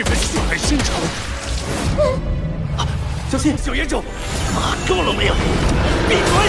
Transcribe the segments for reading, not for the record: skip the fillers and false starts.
这份血海深仇。小心，小野种，够了没有？闭嘴！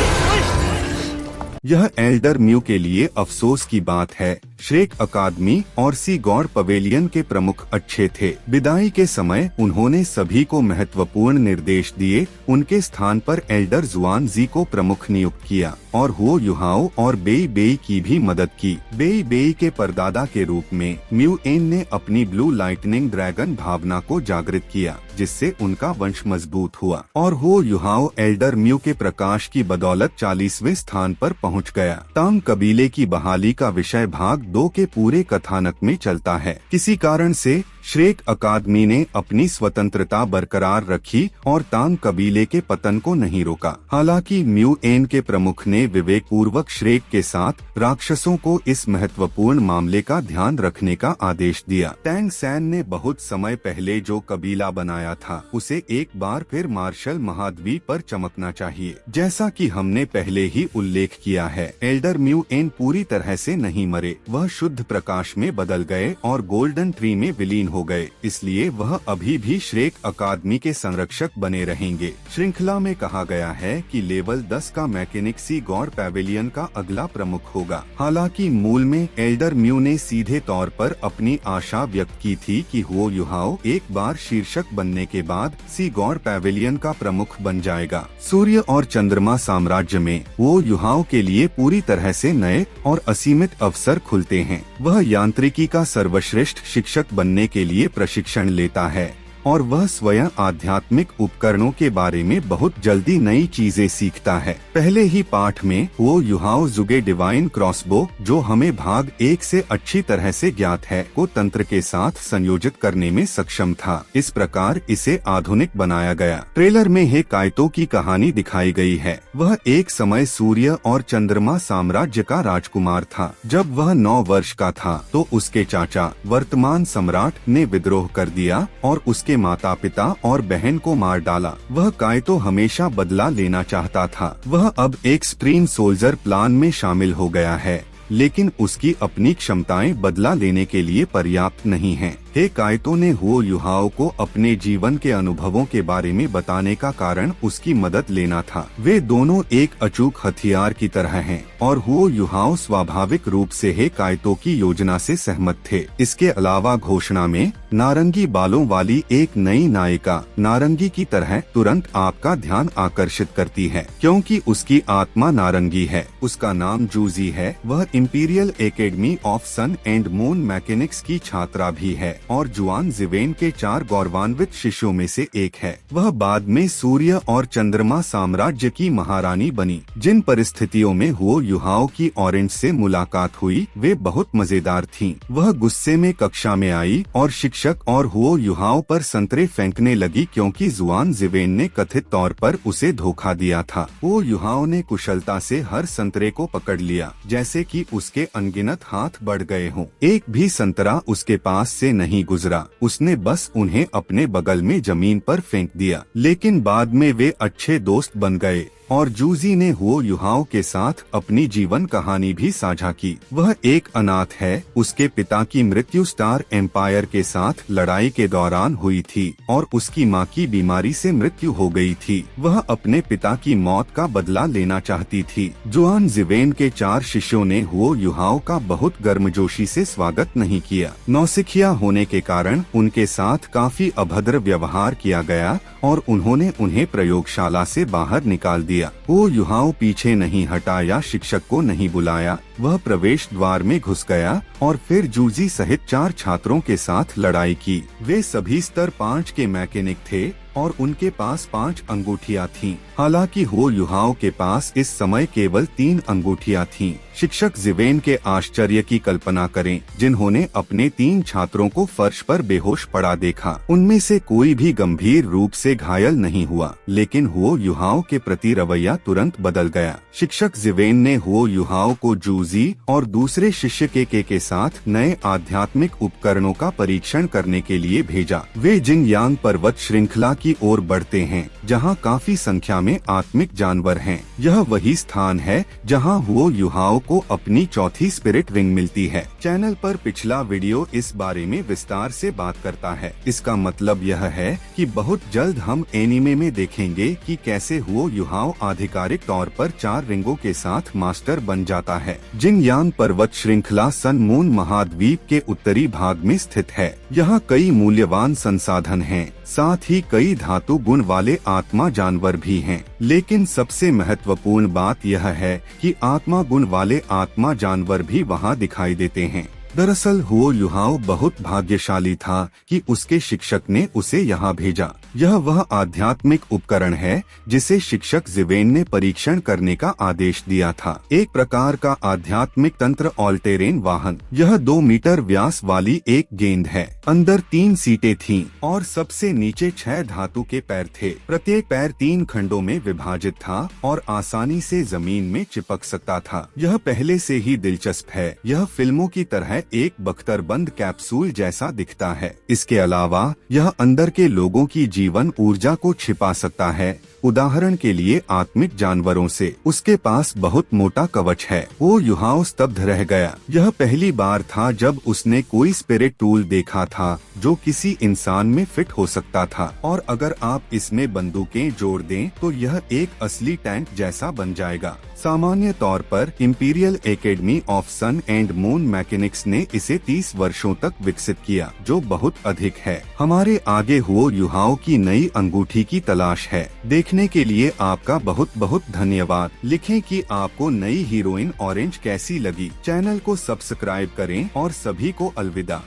यह Elder mu के लिए अफसोस की बात है। श्रेक अकादमी और सी गॉड पवेलियन के प्रमुख अच्छे थे। विदाई के समय उन्होंने सभी को महत्वपूर्ण निर्देश दिए। उनके स्थान पर एल्डर जुआन जी को प्रमुख नियुक्त किया और हुओ युहाओ और बेई बेई की भी मदद की। बेई बेई के परदादा के रूप में म्यू एन ने अपनी ब्लू लाइटनिंग ड्रैगन भावना को जागृत किया, जिससे उनका वंश मजबूत हुआ और हुओ युहाओ एल्डर म्यू के प्रकाश की बदौलत 40वें स्थान पर पहुंच गया। तांग कबीले की बहाली का विषय भाग 2 के पूरे कथानक में चलता है। किसी कारण से श्रेक अकादमी ने अपनी स्वतंत्रता बरकरार रखी और तांग कबीले के पतन को नहीं रोका। हालांकि म्यू एन के प्रमुख ने विवेक पूर्वक श्रेक के साथ राक्षसों को इस महत्वपूर्ण मामले का ध्यान रखने का आदेश दिया। टैंग सैन ने बहुत समय पहले जो कबीला बनाया था उसे एक बार फिर मार्शल महाद्वीप पर चमकना चाहिए। जैसा कि हमने पहले ही उल्लेख किया है, एल्डर म्यू एन पूरी तरह से नहीं मरे। वह शुद्ध प्रकाश में बदल गए और गोल्डन ट्री में विलीन हो गए, इसलिए वह अभी भी श्रेक अकादमी के संरक्षक बने रहेंगे। श्रृंखला में कहा गया है कि लेवल 10 का मैकेनिक सी गॉड पैवेलियन का अगला प्रमुख होगा। हालांकि मूल में एल्डर म्यू ने सीधे तौर पर अपनी आशा व्यक्त की थी कि हुओ युहाओ एक बार शीर्षक बनने के बाद सी गॉड पैवेलियन का प्रमुख बन जाएगा। सूर्य और चंद्रमा साम्राज्य में हुओ युहाओ के लिए पूरी तरह से नए और असीमित अवसर खुलते हैं। वह यांत्रिकी का सर्वश्रेष्ठ शिक्षक बनने के लिए प्रशिक्षण लेता है और वह स्वयं आध्यात्मिक उपकरणों के बारे में बहुत जल्दी नई चीजें सीखता है। पहले ही पाठ में वो युहाओ जुगे डिवाइन क्रॉसबो, जो हमें भाग 1 से अच्छी तरह से ज्ञात है, को तंत्र के साथ संयोजित करने में सक्षम था। इस प्रकार इसे आधुनिक बनाया गया। ट्रेलर में हे काइतो की कहानी दिखाई गई है। वह एक समय सूर्य और चंद्रमा साम्राज्य का राजकुमार था। जब वह 9 वर्ष का था तो उसके चाचा वर्तमान सम्राट ने विद्रोह कर दिया और उसके माता पिता और बहन को मार डाला। वह काइतो हमेशा बदला लेना चाहता था। वह अब एक सुप्रीम सोल्जर प्लान में शामिल हो गया है, लेकिन उसकी अपनी क्षमताएं बदला लेने के लिए पर्याप्त नहीं हैं। हे काइतो ने हुओ युहाओ को अपने जीवन के अनुभवों के बारे में बताने का कारण उसकी मदद लेना था। वे दोनों एक अचूक हथियार की तरह हैं और हुओ युहाओ स्वाभाविक रूप से हे काइतो की योजना से सहमत थे। इसके अलावा घोषणा में नारंगी बालों वाली एक नई नायिका नारंगी की तरह तुरंत आपका ध्यान आकर्षित करती है, क्योंकि उसकी आत्मा नारंगी है। उसका नाम जूजी है। वह Imperial Academy of Sun and Moon Mechanics की छात्रा भी है और जुआन जिवेन के 4 गौरवान्वित शिष्यों में से एक है। वह बाद में सूर्य और चंद्रमा साम्राज्य की महारानी बनी। जिन परिस्थितियों में हुओ युहाओ की ऑरेंज से मुलाकात हुई वे बहुत मजेदार थीं। वह गुस्से में कक्षा में आई और शिक्षक और हुओ युहाओ पर संतरे फेंकने लगी, क्योंकि जुआन जिवेन ने कथित तौर पर उसे धोखा दिया था। हुओ युहाओ ने कुशलता से हर संतरे को पकड़ लिया, जैसे कि उसके अनगिनत हाथ बढ़ गए हों। एक भी संतरा उसके पास से नहीं गुजरा। उसने बस उन्हें अपने बगल में जमीन पर फेंक दिया। लेकिन बाद में वे अच्छे दोस्त बन गए और जूजी ने हुओ युहाओ के साथ अपनी जीवन कहानी भी साझा की। वह एक अनाथ है। उसके पिता की मृत्यु स्टार एम्पायर के साथ लड़ाई के दौरान हुई थी और उसकी मां की बीमारी से मृत्यु हो गई थी। वह अपने पिता की मौत का बदला लेना चाहती थी। जुआन जिवेन के 4 शिष्यों ने हुओ युहाओ का बहुत गर्मजोशी से स्वागत नहीं किया। नौसिखिया होने के कारण उनके साथ काफी अभद्र व्यवहार किया गया और उन्होंने उन्हें प्रयोगशाला से बाहर निकाल दिया। वो युहाओ पीछे नहीं हटा या शिक्षक को नहीं बुलाया। वह प्रवेश द्वार में घुस गया और फिर जूजी सहित 4 छात्रों के साथ लड़ाई की। वे सभी स्तर 5 के मैकेनिक थे और उनके पास 5 अंगूठियां थीं। हालांकि हुओ युहाओ के पास इस समय केवल 3 अंगूठियां थीं। शिक्षक जिवेन के आश्चर्य की कल्पना करें, जिन्होंने अपने 3 छात्रों को फर्श पर बेहोश पड़ा देखा। उनमें से कोई भी गंभीर रूप से घायल नहीं हुआ, लेकिन हुओ युहाओ के प्रति रवैया तुरंत बदल गया। शिक्षक जिवेन ने हुओ युहाओ को जूजी और दूसरे शिष्य के साथ नए आध्यात्मिक उपकरणों का परीक्षण करने के लिए भेजा। वे जिंग यांग पर्वत श्रृंखला की ओर बढ़ते हैं जहां काफी संख्या में आत्मिक जानवर हैं। यह वही स्थान है जहां हुओ युहाओ को अपनी चौथी स्पिरिट रिंग मिलती है। चैनल पर पिछला वीडियो इस बारे में विस्तार से बात करता है। इसका मतलब यह है कि बहुत जल्द हम एनीमे में देखेंगे कि कैसे हुओ युहाओ आधिकारिक तौर पर 4 रिंगों के साथ मास्टर बन जाता है। जिंगयांग पर्वत श्रृंखला सन मून महाद्वीप के उत्तरी भाग में स्थित है। यहाँ कई मूल्यवान संसाधन हैं, साथ ही कई धातु गुण वाले आत्मा जानवर भी हैं। लेकिन सबसे महत्वपूर्ण बात यह है कि आत्मा गुण वाले आत्मा जानवर भी वहाँ दिखाई देते हैं। दरअसल हुओ युहाओ बहुत भाग्यशाली था कि उसके शिक्षक ने उसे यहाँ भेजा। यह वह आध्यात्मिक उपकरण है जिसे शिक्षक जिवेन ने परीक्षण करने का आदेश दिया था। एक प्रकार का आध्यात्मिक तंत्र ऑल्टेरेन वाहन। यह 2 मीटर व्यास वाली एक गेंद है। अंदर 3 सीटें थीं और सबसे नीचे 6 धातु के पैर थे। प्रत्येक पैर 3 खंडों में विभाजित था और आसानी से जमीन में चिपक सकता था। यह पहले से ही दिलचस्प है। यह फिल्मों की तरह एक बख्तरबंद कैप्सूल जैसा दिखता है। इसके अलावा यह अंदर के लोगों की जीवन ऊर्जा को छिपा सकता है। उदाहरण के लिए आत्मिक जानवरों से उसके पास बहुत मोटा कवच है। वो युहाओ स्तब्ध रह गया। यह पहली बार था जब उसने कोई स्पिरिट टूल देखा था जो किसी इंसान में फिट हो सकता था। और अगर आप इसमें बंदूकें जोड़ दें तो यह एक असली टैंक जैसा बन जाएगा। सामान्य तौर पर Imperial Academy of Sun and Moon Mechanics ने इसे 30 वर्षों तक विकसित किया, जो बहुत अधिक है। हमारे आगे हुओ युहाओ की नई अंगूठी की तलाश है। देखने के लिए आपका बहुत बहुत धन्यवाद। लिखें कि आपको नई हीरोइन ऑरेंज कैसी लगी। चैनल को सब्सक्राइब करें और सभी को अलविदा।